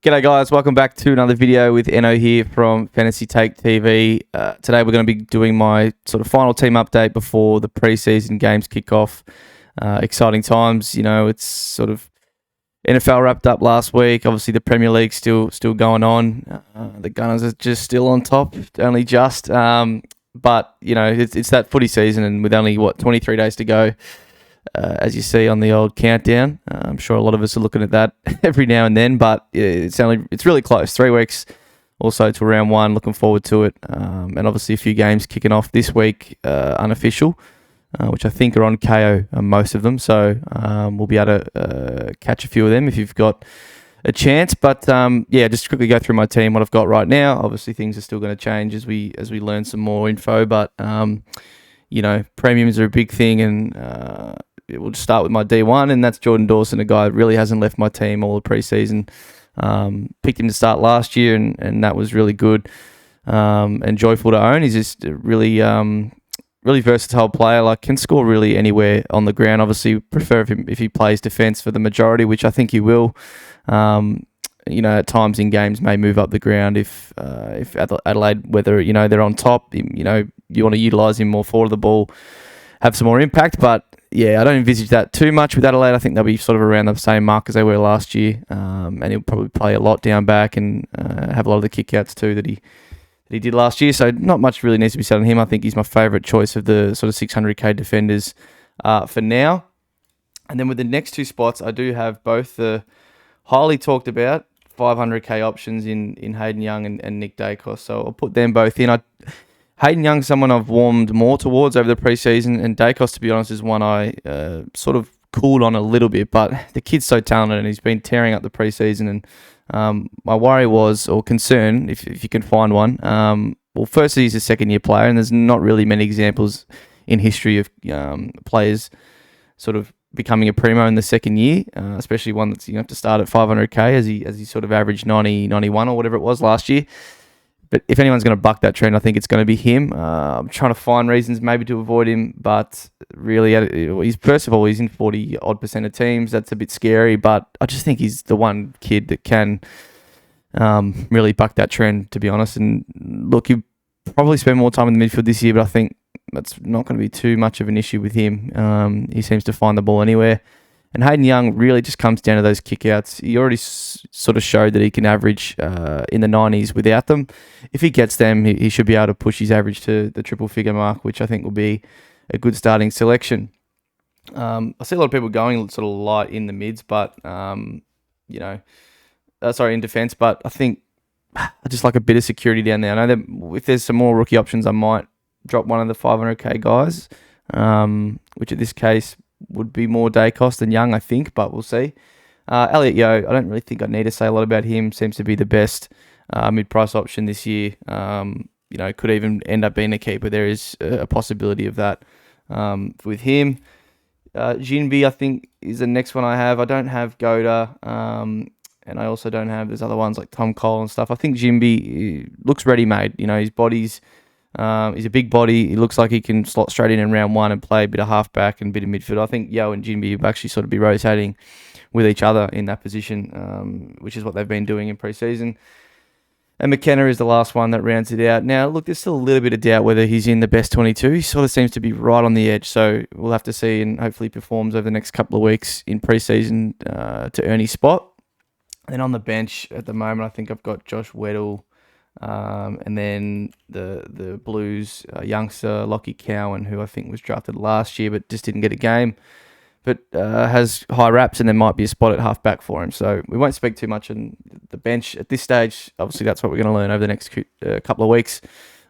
G'day guys, welcome back to another video with Eno here from Fantasy Take TV. Today we're going to be doing my sort of final team update before the preseason games kick off. Exciting times, it's sort of NFL wrapped up last week. Obviously the Premier League's still going on. The Gunners are just still on top, only just. But it's that footy season, and with only 23 days to go. As you see on the old countdown, I'm sure a lot of us are looking at that every now and then, but it's really close. 3 weeks also to round one. Looking forward to it, and obviously a few games kicking off this week, unofficial, which I think are on KO, most of them. So we'll be able to catch a few of them if you've got a chance. But just quickly go through my team, what I've got right now. Obviously things are still going to change as we learn some more info, but premiums are a big thing, and we'll just start with my D1, and that's Jordan Dawson, a guy that really hasn't left my team all the preseason. Picked him to start last year, and that was really good and joyful to own. He's just a really versatile player, can score really anywhere on the ground. Obviously, prefer if he plays defence for the majority, which I think he will. At times in games may move up the ground if Adelaide, whether they're on top, you want to utilise him more forward of the ball, have some more impact. But yeah, I don't envisage that too much with Adelaide. I think they'll be sort of around the same mark as they were last year, and he'll probably play a lot down back and have a lot of the kickouts too that he did last year. So not much really needs to be said on him. I think he's my favourite choice of the sort of 600k defenders for now. And then with the next two spots, I do have both the highly talked about 500k options in Hayden Young and Nick Dacos. So I'll put them both in. Hayden Young's someone I've warmed more towards over the preseason, and Dacos, to be honest, is one I sort of cooled on a little bit. But the kid's so talented, and he's been tearing up the preseason. And my worry was, or concern, if you can find one, well, firstly, he's a second-year player, and there's not really many examples in history of players sort of becoming a primo in the second year, especially one that's have to start at 500k as he sort of averaged 90, 91 or whatever it was last year. But if anyone's going to buck that trend, I think it's going to be him. I'm trying to find reasons maybe to avoid him, but really, first of all, he's in 40-odd% of teams. That's a bit scary, but I just think he's the one kid that can really buck that trend, to be honest. And look, he probably spend more time in the midfield this year, but I think that's not going to be too much of an issue with him. He seems to find the ball anywhere. And Hayden Young really just comes down to those kickouts. He already sort of showed that he can average in the 90s without them. If he gets them, he should be able to push his average to the triple figure mark, which I think will be a good starting selection. I see a lot of people going sort of light in the mids, but, in defence. But I think I just like a bit of security down there. I know that if there's some more rookie options, I might drop one of the 500k guys, which at this case would be more Dacos than Young, I think, but we'll see. Elliot Yeo, I don't really think I need to say a lot about him. Seems to be the best mid-price option this year. Could even end up being a keeper. There is a possibility of that with him. Jinbi, I think, is the next one I have. I don't have Goda, and I also don't have, there's other ones like Tom Cole and stuff. I think Jinbi looks ready-made. His body's, he's a big body. He looks like he can slot straight in round one and play a bit of halfback and a bit of midfield. I think Yeo and Jinbi will actually sort of be rotating with each other in that position, which is what they've been doing in preseason. And McKenna is the last one that rounds it out. Now, look, there's still a little bit of doubt whether he's in the best 22. He sort of seems to be right on the edge, so we'll have to see, and hopefully performs over the next couple of weeks in preseason to earn his spot. And on the bench at the moment, I think I've got Josh Weddle, and then the Blues youngster Lockie Cowan, who I think was drafted last year but just didn't get a game, but has high raps, and there might be a spot at halfback for him. So we won't speak too much on the bench at this stage. Obviously, that's what we're going to learn over the next couple of weeks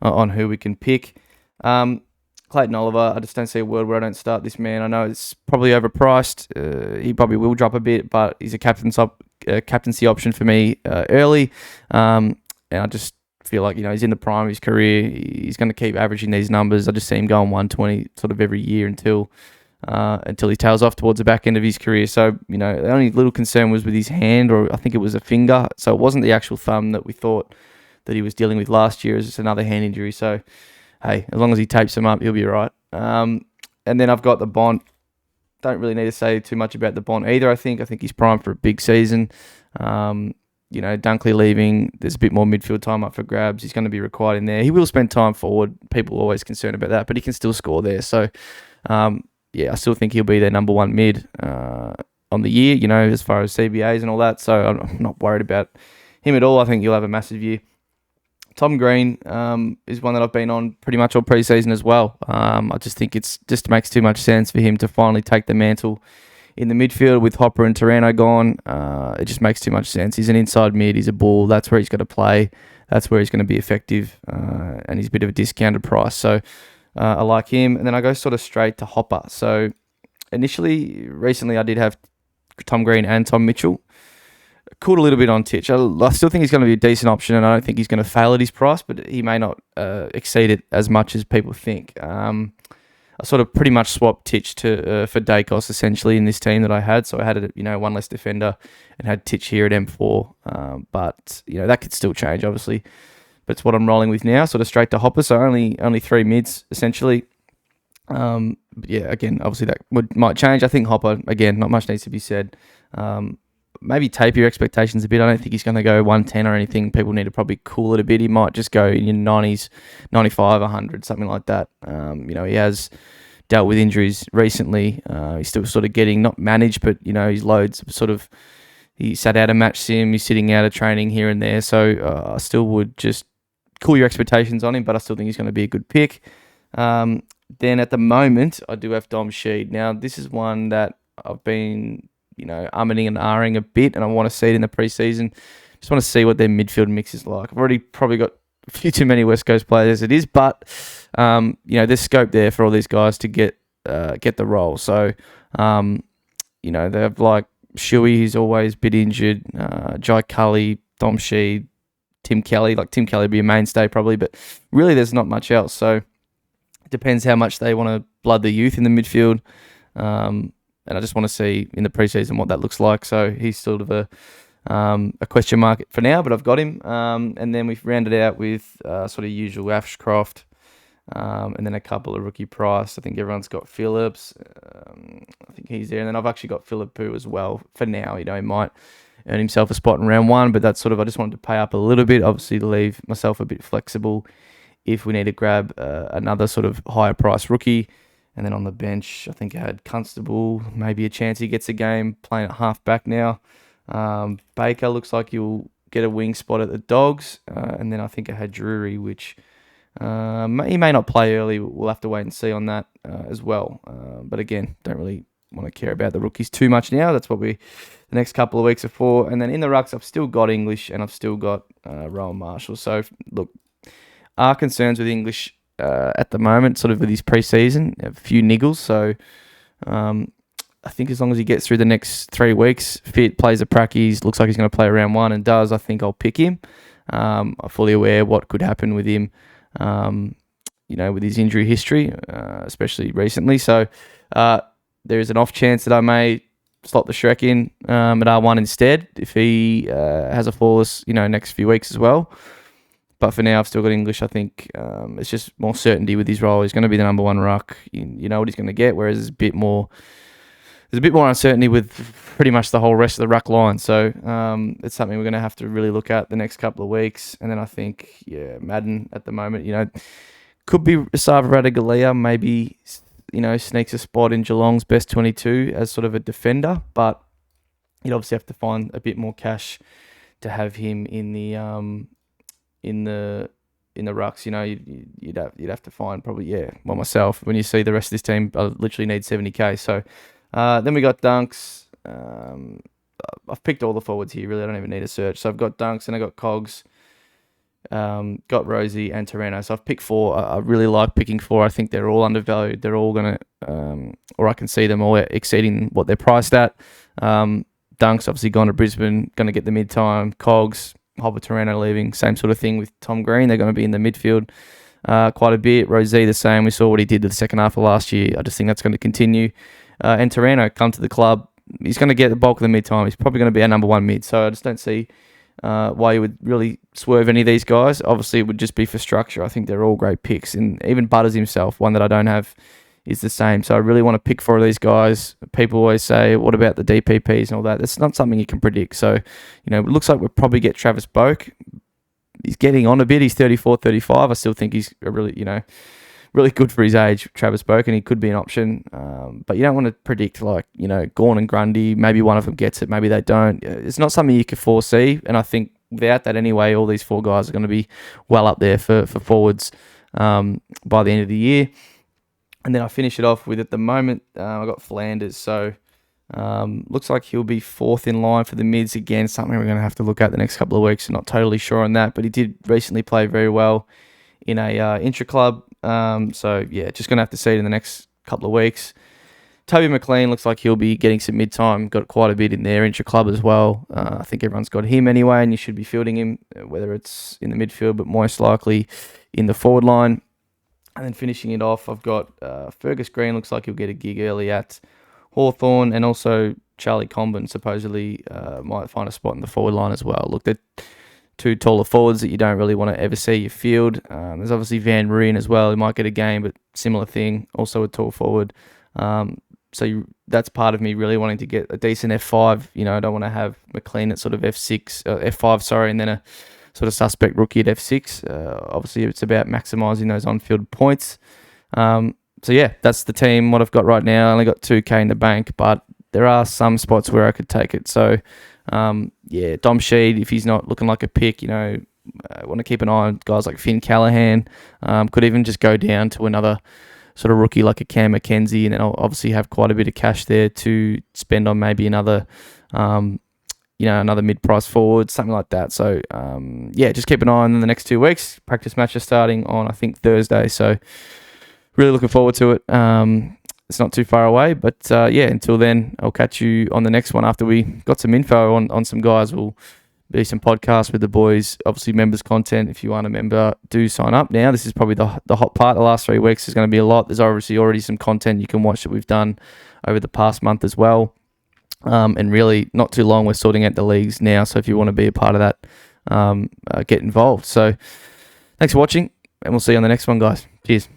on who we can pick. Clayton Oliver, I just don't see a world where I don't start this man. I know it's probably overpriced. He probably will drop a bit, but he's a captaincy option for me early. And I just feel like, he's in the prime of his career. He's going to keep averaging these numbers. I just see him going 120 sort of every year until he tails off towards the back end of his career. So, the only little concern was with his hand, or I think it was a finger. So it wasn't the actual thumb that we thought that he was dealing with last year. It was just another hand injury. So, hey, as long as he tapes him up, he'll be all right. And then I've got the Bont. Don't really need to say too much about the Bont either, I think. I think he's primed for a big season. Dunkley leaving, there's a bit more midfield time up for grabs. He's going to be required in there. He will spend time forward. People are always concerned about that, but he can still score there. So, I still think he'll be their number one mid on the year, as far as CBAs and all that. So I'm not worried about him at all. I think he'll have a massive year. Tom Green is one that I've been on pretty much all preseason as well. I just think it just makes too much sense for him to finally take the mantle in the midfield with Hopper and Taranto gone. It just makes too much sense. He's an inside mid. He's a bull. That's where he's got to play. That's where he's going to be effective. And he's a bit of a discounted price. So I like him. And then I go sort of straight to Hopper. So recently I did have Tom Green and Tom Mitchell. Caught a little bit on Titch. I still think he's going to be a decent option, and I don't think he's going to fail at his price, but he may not exceed it as much as people think. I sort of pretty much swapped Titch for Dacos essentially in this team that I had. So I had one less defender and had Titch here at M4. But that could still change, obviously. But it's what I'm rolling with now, sort of straight to Hopper. So only three mids essentially. Again, obviously that might change. I think Hopper, again, not much needs to be said. Maybe taper your expectations a bit. I don't think he's going to go 110 or anything. People need to probably cool it a bit. He might just go in your 90s, 95, 100, something like that. He has dealt with injuries recently. He's still sort of getting, not managed, but, his loads sort of, he sat out a match sim, he's sitting out of training here and there. So I still would just cool your expectations on him, but I still think he's going to be a good pick. Then at the moment, I do have Dom Sheed. Now, this is one that I've been umming and ahhing a bit, and I want to see it in the preseason. Just want to see what their midfield mix is like. I've already probably got a few too many West Coast players as it is, but there's scope there for all these guys to get the role. So, they have like Shuey, who's always a bit injured, Jai Cully, Dom Sheed, Tim Kelly. Like Tim Kelly would be a mainstay probably, but really there's not much else. So it depends how much they want to blood the youth in the midfield. And I just want to see in the preseason what that looks like. So he's sort of a question mark for now, but I've got him. And then we've rounded out with sort of usual Ashcroft, and then a couple of rookie price. I think everyone's got Phillips. I think he's there. And then I've actually got Philippou as well for now. He might earn himself a spot in round one, but that's sort of, I just wanted to pay up a little bit, obviously to leave myself a bit flexible if we need to grab another sort of higher price rookie. And then on the bench, I think I had Constable, maybe a chance he gets a game, playing at half back now. Baker looks like he'll get a wing spot at the Dogs. And then I think I had Drury, which he may not play early. We'll have to wait and see on that as well. But again, don't really want to care about the rookies too much now. That's what the next couple of weeks are for. And then in the rucks, I've still got English and I've still got Rowan Marshall. So look, our concerns with English at the moment, sort of with his preseason, a few niggles. So I think as long as he gets through the next 3 weeks, fit, plays a practice, looks like he's going to play round one and does, I think I'll pick him. I'm fully aware what could happen with him, with his injury history, especially recently. So there is an off chance that I may slot the Shrek in at R1 instead if he has a flawless, next few weeks as well. But for now, I've still got English. I think it's just more certainty with his role. He's going to be the number one ruck. You know what he's going to get, whereas there's a bit more uncertainty with pretty much the whole rest of the ruck line. So it's something we're going to have to really look at the next couple of weeks. And then I think, Madden at the moment, could be Sava Radaglia, maybe, sneaks a spot in Geelong's best 22 as sort of a defender. But you'd obviously have to find a bit more cash to have him in the rucks. You'd have to find probably myself. When you see the rest of this team, I literally need 70k. So then we got Dunks. I've picked all the forwards here. Really, I don't even need a search. So I've got Dunks and I got Cogs, got Rosie and Taranto. So I've picked 4. I really like picking 4. I think they're all undervalued. They're all gonna, or I can see them all exceeding what they're priced at. Dunks obviously gone to Brisbane, going to get the mid-time. Cogs, Hopper, Taranto leaving, same sort of thing with Tom Green. They're going to be in the midfield quite a bit. Rosie the same. We saw what he did to the second half of last year. I just think that's going to continue. And Taranto come to the club. He's going to get the bulk of the mid-time. He's probably going to be our number one mid. So I just don't see why you would really swerve any of these guys. Obviously, it would just be for structure. I think they're all great picks. And even Butters himself, one that I don't have is the same. So I really want to pick 4 of these guys. People always say, what about the DPPs and all that? That's not something you can predict. So, it looks like we'll probably get Travis Boak. He's getting on a bit. He's 34, 35. I still think he's a really, really good for his age, Travis Boak, and he could be an option. But you don't want to predict Gawn and Grundy. Maybe one of them gets it, maybe they don't. It's not something you can foresee, and I think without that anyway, all these 4 guys are going to be well up there for forwards by the end of the year. And then I finish it off with, at the moment, I got Flanders. So looks like he'll be 4th in line for the mids again. Something we're going to have to look at the next couple of weeks. I'm not totally sure on that, but he did recently play very well in a intra-club. So, yeah, just going to have to see it in the next couple of weeks. Toby McLean looks like he'll be getting some mid-time. Got quite a bit in there, intra-club as well. I think everyone's got him anyway, and you should be fielding him, whether it's in the midfield, but most likely in the forward line. And then finishing it off, I've got Fergus Green. Looks like he'll get a gig early at Hawthorn, and also Charlie Comben supposedly might find a spot in the forward line as well. Look, they're 2 taller forwards that you don't really want to ever see your field. There's obviously Van Ryn as well. He might get a game, but similar thing, also a tall forward. That's part of me really wanting to get a decent F5. I don't want to have McLean at sort of F5, and then a sort of suspect rookie at F6. Obviously, it's about maximising those on-field points. That's the team, what I've got right now. I only got 2K in the bank, but there are some spots where I could take it. So, Dom Sheed, if he's not looking like a pick, I want to keep an eye on guys like Finn Callahan. Could even just go down to another sort of rookie like a Cam McKenzie, and then I'll obviously have quite a bit of cash there to spend on maybe another another mid-price forward, something like that. So, just keep an eye on the next 2 weeks. Practice match is starting on, I think, Thursday. So, really looking forward to it. It's not too far away. But, until then, I'll catch you on the next one after we got some info on some guys. We'll be some podcasts with the boys. Obviously, members content. If you aren't a member, do sign up now. This is probably the hot part. The last 3 weeks is going to be a lot. There's obviously already some content you can watch that we've done over the past month as well. And really, not too long, we're sorting out the leagues now. So if you want to be a part of that, get involved. So thanks for watching, and we'll see you on the next one, guys. Cheers.